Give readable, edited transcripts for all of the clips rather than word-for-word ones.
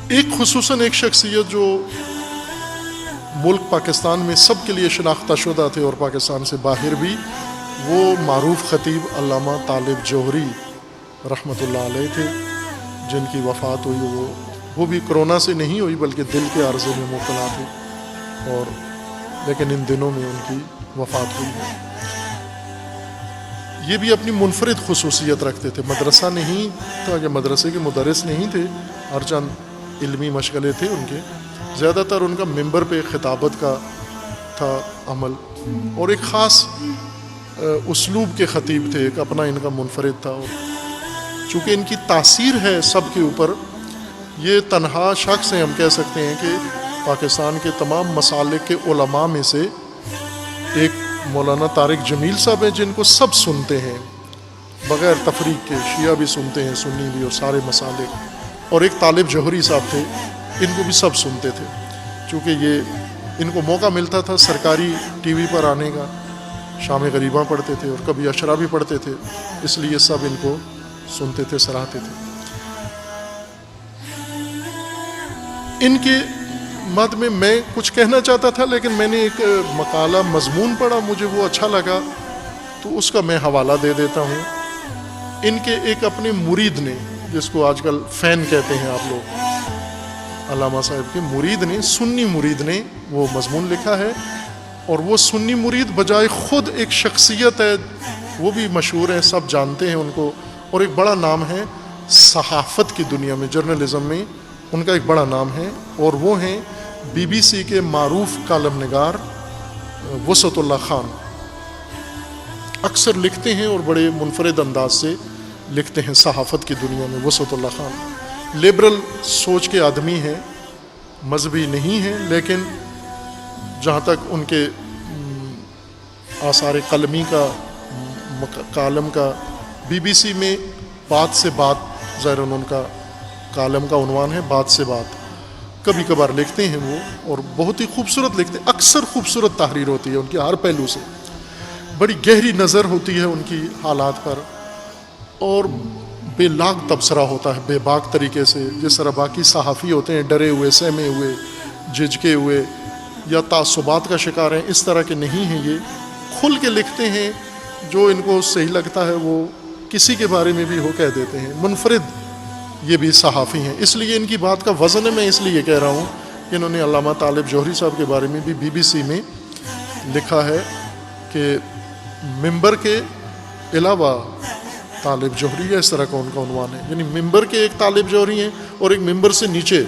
ایک خصوصاً ایک شخصیت جو ملک پاکستان میں سب کے لیے شناختہ شدہ تھے اور پاکستان سے باہر بھی، وہ معروف خطیب علامہ طالب جوہری رحمۃ اللہ علیہ تھے، جن کی وفات ہوئی وہ بھی کرونا سے نہیں ہوئی بلکہ دل کے عارضے میں مبتلا تھے، اور لیکن ان دنوں میں ان کی وفات ہوئی ہے۔ یہ بھی اپنی منفرد خصوصیت رکھتے تھے، مدرسہ نہیں تھا کہ مدرسے کے مدرس نہیں تھے، ہر چند علمی مشغلے تھے ان کے، زیادہ تر ان کا ممبر پہ خطابت کا تھا عمل، اور ایک خاص اسلوب کے خطیب تھے، ایک اپنا ان کا منفرد تھا، اور چونکہ ان کی تاثیر ہے سب کے اوپر، یہ تنہا شخص ہیں، ہم کہہ سکتے ہیں کہ پاکستان کے تمام مسالک کے علماء میں سے ایک مولانا طارق جمیل صاحب ہیں جن کو سب سنتے ہیں بغیر تفریق کے، شیعہ بھی سنتے ہیں، سنی بھی، اور سارے مسالک، اور ایک طالب جوہری صاحب تھے، ان کو بھی سب سنتے تھے، چونکہ یہ ان کو موقع ملتا تھا سرکاری ٹی وی پر آنے کا، شام غریباں پڑھتے تھے اور کبھی اشرا بھی پڑھتے تھے، اس لیے سب ان کو سنتے تھے، سراہتے تھے۔ ان کے مد میں کچھ کہنا چاہتا تھا، لیکن میں نے ایک مقالہ مضمون پڑھا، مجھے وہ اچھا لگا تو اس کا میں حوالہ دے دیتا ہوں۔ ان کے ایک اپنے مرید نے، جس کو آج کل فین کہتے ہیں آپ لوگ، علامہ صاحب کے مرید نے، سنی مرید نے وہ مضمون لکھا ہے، اور وہ سنی مرید بجائے خود ایک شخصیت ہے، وہ بھی مشہور ہے، سب جانتے ہیں ان کو، اور ایک بڑا نام ہے صحافت کی دنیا میں، جرنلزم میں ان کا ایک بڑا نام ہے، اور وہ ہیں بی بی سی کے معروف کالم نگار وسعت اللہ خان۔ اکثر لکھتے ہیں اور بڑے منفرد انداز سے لکھتے ہیں صحافت کی دنیا میں وسعت اللہ خان۔ لبرل سوچ کے آدمی ہیں، مذہبی نہیں ہیں، لیکن جہاں تک ان کے آثار قلمی کا، کالم کا، بی بی سی میں بات سے بات، ظاہر ان کا کالم کا عنوان ہے بات سے بات، کبھی کبھار لکھتے ہیں وہ، اور بہت ہی خوبصورت لکھتے ہیں، اکثر خوبصورت تحریر ہوتی ہے ان کی ہر پہلو سے، بڑی گہری نظر ہوتی ہے ان کی حالات پر، اور بے لاگ تبصرہ ہوتا ہے بے باک طریقے سے، جس طرح باقی صحافی ہوتے ہیں ڈرے ہوئے، سہمے ہوئے، جھجکے ہوئے، یا تعصبات کا شکار ہیں، اس طرح کے نہیں ہیں، یہ کھل کے لکھتے ہیں، جو ان کو صحیح لگتا ہے وہ کسی کے بارے میں بھی ہو کہہ دیتے ہیں، منفرد یہ بھی صحافی ہیں، اس لیے ان کی بات کا وزن ہے۔ میں اس لیے کہہ رہا ہوں کہ انہوں نے علامہ طالب جوہری صاحب کے بارے میں بھی بی بی سی میں لکھا ہے کہ ممبر کے علاوہ طالب جوہری ہے، اس طرح کا ان کا عنوان ہے، یعنی ممبر کے ایک طالب جوہری ہیں اور ایک ممبر سے نیچے،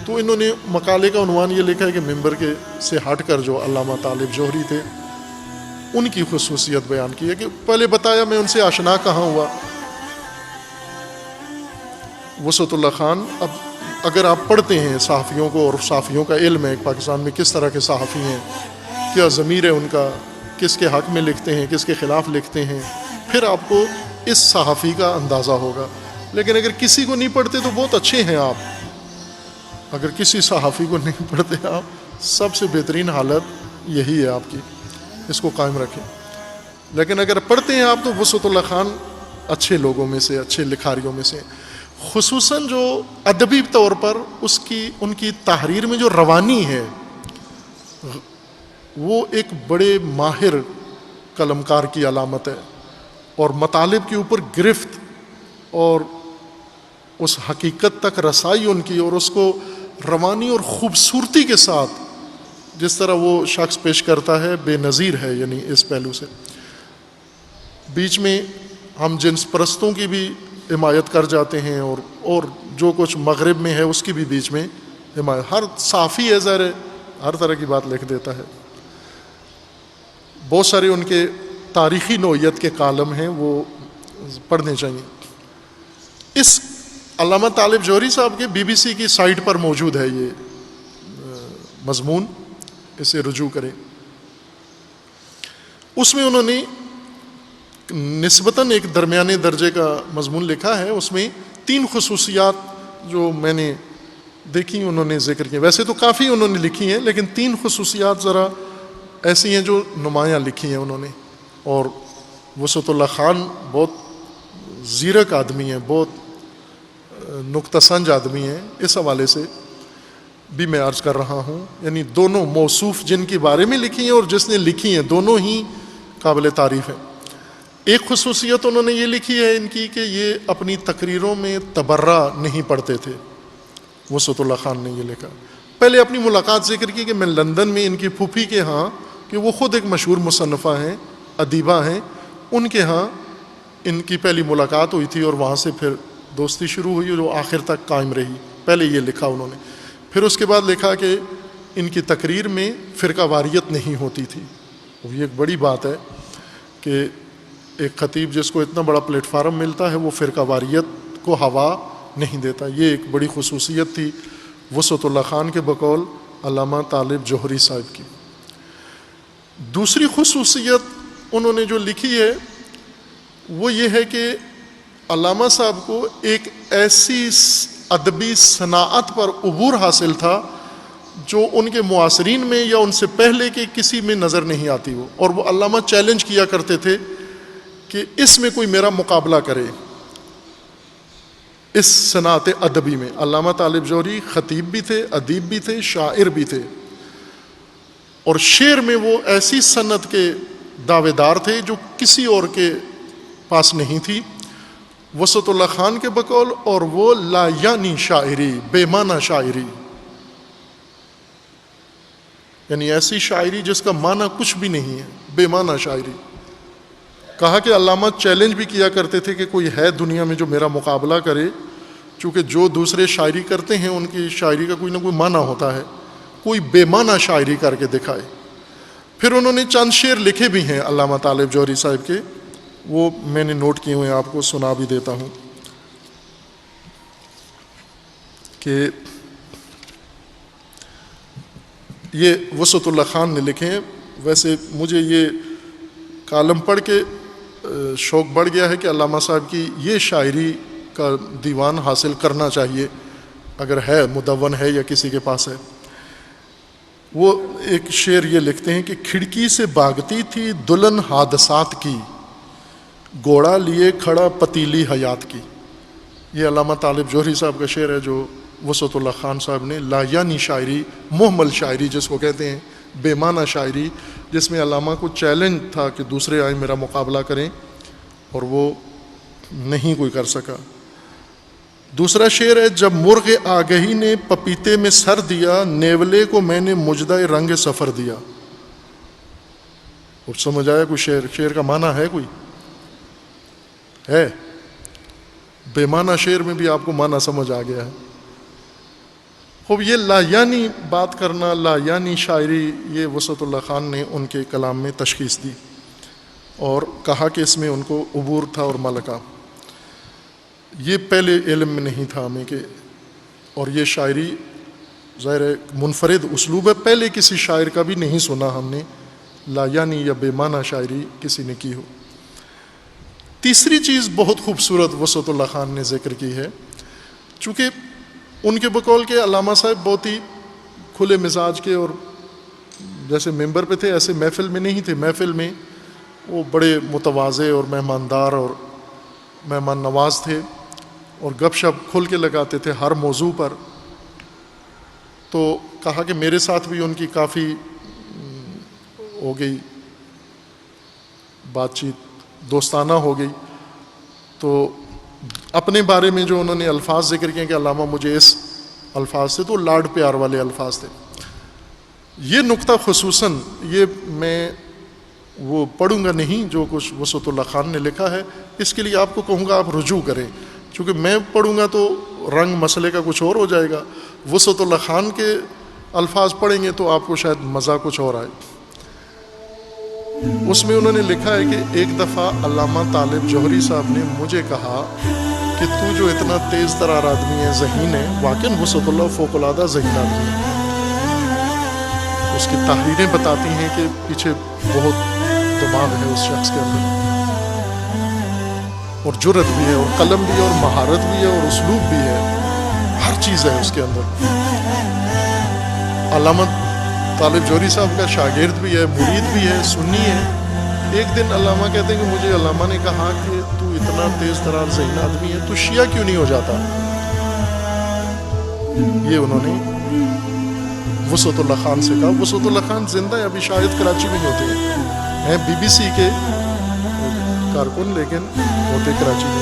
تو انہوں نے مقالے کا عنوان یہ لکھا ہے کہ ممبر کے سے ہٹ کر جو علامہ طالب جوہری تھے ان کی خصوصیت بیان کی ہے، کہ پہلے بتایا میں ان سے آشنا کہاں ہوا۔ وسعت اللہ خان، اب اگر آپ پڑھتے ہیں صحافیوں کو، اور صحافیوں کا علم ہے پاکستان میں کس طرح کے صحافی ہیں، کیا ضمیر ہے ان کا، کس کے حق میں لکھتے ہیں، کس کے خلاف لکھتے ہیں، پھر آپ کو اس صحافی کا اندازہ ہوگا۔ لیکن اگر کسی کو نہیں پڑھتے تو بہت اچھے ہیں آپ، اگر کسی صحافی کو نہیں پڑھتے آپ، سب سے بہترین حالت یہی ہے آپ کی، اس کو قائم رکھیں۔ لیکن اگر پڑھتے ہیں آپ تو وسعت اللہ خان اچھے لوگوں میں سے، اچھے لکھاریوں میں سے، خصوصاً جو ادبی طور پر ان کی تحریر میں جو روانی ہے، وہ ایک بڑے ماہر قلمکار کی علامت ہے، اور مطالب کے اوپر گرفت اور اس حقیقت تک رسائی ان کی، اور اس کو روانی اور خوبصورتی کے ساتھ جس طرح وہ شخص پیش کرتا ہے، بے نظیر ہے، یعنی اس پہلو سے۔ بیچ میں ہم جنس پرستوں کی بھی حمایت کر جاتے ہیں، اور جو کچھ مغرب میں ہے اس کی بھی بیچ میں حمایت، ہر صحافی ہے ظاہر ہر طرح کی بات لکھ دیتا ہے۔ بہت سارے ان کے تاریخی نوعیت کے کالم ہیں، وہ پڑھنے چاہیے۔ اس علامہ طالب جوہری صاحب کے بی بی سی کی سائٹ پر موجود ہے یہ مضمون، اسے رجوع کریں۔ اس میں انہوں نے نسبتاً ایک درمیانے درجے کا مضمون لکھا ہے، اس میں 3 خصوصیات جو میں نے دیکھی انہوں نے ذکر کی، ویسے تو کافی انہوں نے لکھی ہیں، لیکن 3 خصوصیات ذرا ایسی ہیں جو نمایاں لکھی ہیں انہوں نے۔ اور وسعت اللہ خان بہت زیرک آدمی ہیں، بہت نکتہ سنج آدمی ہیں، اس حوالے سے بھی میں عرض کر رہا ہوں. یعنی دونوں موصوف جن کے بارے میں لکھی ہیں اور جس نے لکھی ہیں دونوں ہی قابل تعریف ہیں. ایک خصوصیت انہوں نے یہ لکھی ہے ان کی کہ یہ اپنی تقریروں میں تبرہ نہیں پڑھتے تھے. وسعت اللہ خان نے یہ لکھا. پہلے اپنی ملاقات ذکر کی کہ میں لندن میں ان کی پھوپھی کے ہاں، کہ وہ خود ایک مشہور مصنفہ ہیں، ادیبہ ہیں، ان کے ہاں ان کی پہلی ملاقات ہوئی تھی اور وہاں سے پھر دوستی شروع ہوئی جو آخر تک قائم رہی. پہلے یہ لکھا انہوں نے. پھر اس کے بعد لکھا کہ ان کی تقریر میں فرقہ واریت نہیں ہوتی تھی. یہ ایک بڑی بات ہے کہ ایک خطیب جس کو اتنا بڑا پلیٹ فارم ملتا ہے وہ فرقہ واریت کو ہوا نہیں دیتا. یہ ایک بڑی خصوصیت تھی وسعت اللہ خان کے بقول علامہ طالب جوہری صاحب کی. دوسری خصوصیت انہوں نے جو لکھی ہے وہ یہ ہے کہ علامہ صاحب کو ایک ایسی ادبی صناعت پر عبور حاصل تھا جو ان کے معاصرین میں یا ان سے پہلے کے کسی میں نظر نہیں آتی ہو. اور وہ علامہ چیلنج کیا کرتے تھے کہ اس میں کوئی میرا مقابلہ کرے اس صنعت ادبی میں. علامہ طالب جوہری خطیب بھی تھے، ادیب بھی تھے، شاعر بھی تھے، اور شعر میں وہ ایسی صنعت کے دعوے دار تھے جو کسی اور کے پاس نہیں تھی وسعت اللہ خان کے بقول. اور وہ لا یعنی شاعری، بے معنی شاعری، یعنی ایسی شاعری جس کا معنی کچھ بھی نہیں ہے، بے معنی شاعری. کہا کہ علامہ چیلنج بھی کیا کرتے تھے کہ کوئی ہے دنیا میں جو میرا مقابلہ کرے، چونکہ جو دوسرے شاعری کرتے ہیں ان کی شاعری کا کوئی نہ کوئی معنی ہوتا ہے، کوئی بے معنی شاعری کر کے دکھائے. پھر انہوں نے چند شعر لکھے بھی ہیں علامہ طالب جوہری صاحب کے، وہ میں نے نوٹ کیے ہوئے ہیں، آپ کو سنا بھی دیتا ہوں کہ یہ وسعت اللہ خان نے لکھے ہیں. ویسے مجھے یہ کالم پڑھ کے شوق بڑھ گیا ہے کہ علامہ صاحب کی یہ شاعری کا دیوان حاصل کرنا چاہیے اگر ہے، مدون ہے یا کسی کے پاس ہے. وہ ایک شعر یہ لکھتے ہیں کہ کھڑکی سے بھاگتی تھی دلہن حادثات کی، گھوڑا لیے کھڑا پتیلی حیات کی. یہ علامہ طالب جوہری صاحب کا شعر ہے جو وسعت اللہ خان صاحب نے لا یعنی شاعری، محمل شاعری جس کو کہتے ہیں، بے معنی شاعری، جس میں علامہ کو چیلنج تھا کہ دوسرے آئیں میرا مقابلہ کریں، اور وہ نہیں کوئی کر سکا. دوسرا شعر ہے جب مرغ آگہی نے پپیتے میں سر دیا، نیولے کو میں نے مجدہ رنگ سفر دیا. اب سمجھ آیا کوئی شعر کا معنی ہے کوئی ہے؟ بے معنی شعر میں بھی آپ کو معنی سمجھ آ گیا ہے. خوب یہ لا یعنی بات کرنا، لا یعنی شاعری، یہ وسعت اللہ خان نے ان کے کلام میں تشخیص دی اور کہا کہ اس میں ان کو عبور تھا اور ملکہ. یہ پہلے علم میں نہیں تھا ہمیں کہ، اور یہ شاعری ظاہر ہے منفرد اسلوب ہے، پہلے کسی شاعر کا بھی نہیں سنا ہم نے لا یعنی یا بے معنی شاعری کسی نے کی ہو. تیسری چیز بہت خوبصورت وسعت اللہ خان نے ذکر کی ہے، چونکہ ان کے بقول کے علامہ صاحب بہت ہی کھلے مزاج کے، اور جیسے ممبر پہ تھے ایسے محفل میں نہیں تھے. محفل میں وہ بڑے متواضع اور مہماندار اور مہمان نواز تھے، اور گپ شپ کھل کے لگاتے تھے ہر موضوع پر. تو کہا کہ میرے ساتھ بھی ان کی کافی ہو گئی بات چیت، دوستانہ ہو گئی. تو اپنے بارے میں جو انہوں نے الفاظ ذکر کیے کہ علامہ مجھے اس الفاظ سے، تو لاڈ پیار والے الفاظ تھے. یہ نقطہ خصوصاً یہ میں وہ پڑھوں گا نہیں جو کچھ وسعت اللہ خان نے لکھا ہے، اس کے لیے آپ کو کہوں گا آپ رجوع کریں، چونکہ میں پڑھوں گا تو رنگ مسئلے کا کچھ اور ہو جائے گا. وسعت اللہ خان کے الفاظ پڑھیں گے تو آپ کو شاید مزہ کچھ اور آئے. اس میں انہوں نے لکھا ہے کہ ایک دفعہ علامہ طالب جوہری صاحب نے مجھے کہا کہ تو جو اتنا تیز ترار آدمی ہے، ذہین ہے، واقعاً وسعت اللہ فوق العادہ ذہین آدمی ہے. اس کی تحریریں بتاتی ہیں کہ پیچھے بہت دماغ ہے اس شخص کے اندر، اور جرت بھی ہے، اور قلم بھی ہے، اور مہارت بھی ہے، اور اسلوب بھی ہے، ہر چیز ہے اس کے اندر. علامہ طالب جوہری صاحب کا شاگرد بھی ہے، مرید بھی ہے، سنی ہے. ایک دن علامہ کہتے ہیں کہ مجھے علامہ نے کہا کہ تو اتنا تیز ترار ذہین آدمی ہے، تو شیعہ کیوں نہیں ہو جاتا؟ یہ انہوں نے وسعت اللہ خان سے کہا. وسعت اللہ خان زندہ ہے، ابھی شاید کراچی میں ہوتے ہیں بی بی سی کے کارکن، لیکن ہوتے کراچی میں.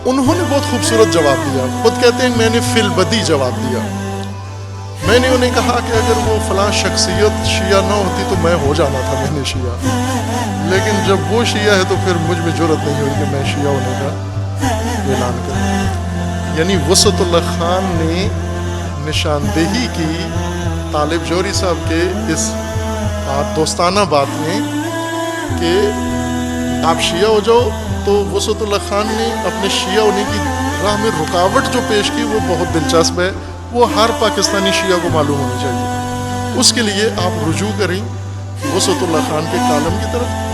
انہوں نے بہت خوبصورت جواب دیا. خود کہتے ہیں میں نے فی البدی جواب دیا. میں نے انہیں کہا کہ اگر وہ فلاں شخصیت شیعہ نہ ہوتی تو میں ہو جانا تھا، میں نے شیعہ، لیکن جب وہ شیعہ ہے تو پھر مجھ میں جرأت نہیں ہوئی کہ میں شیعہ ہونے کا اعلان کروں. یعنی وسعت اللہ خان نے نشاندہی کی طالب جوہری صاحب کے اس دوستانہ بات میں کہ آپ شیعہ ہو جاؤ، تو وسعت اللہ خان نے اپنے شیعہ ہونے کی راہ میں رکاوٹ جو پیش کی وہ بہت دلچسپ ہے. وہ ہر پاکستانی شیعہ کو معلوم ہونی چاہیے. اس کے لیے آپ رجوع کریں وسعت اللہ خان کے کالم کی طرف.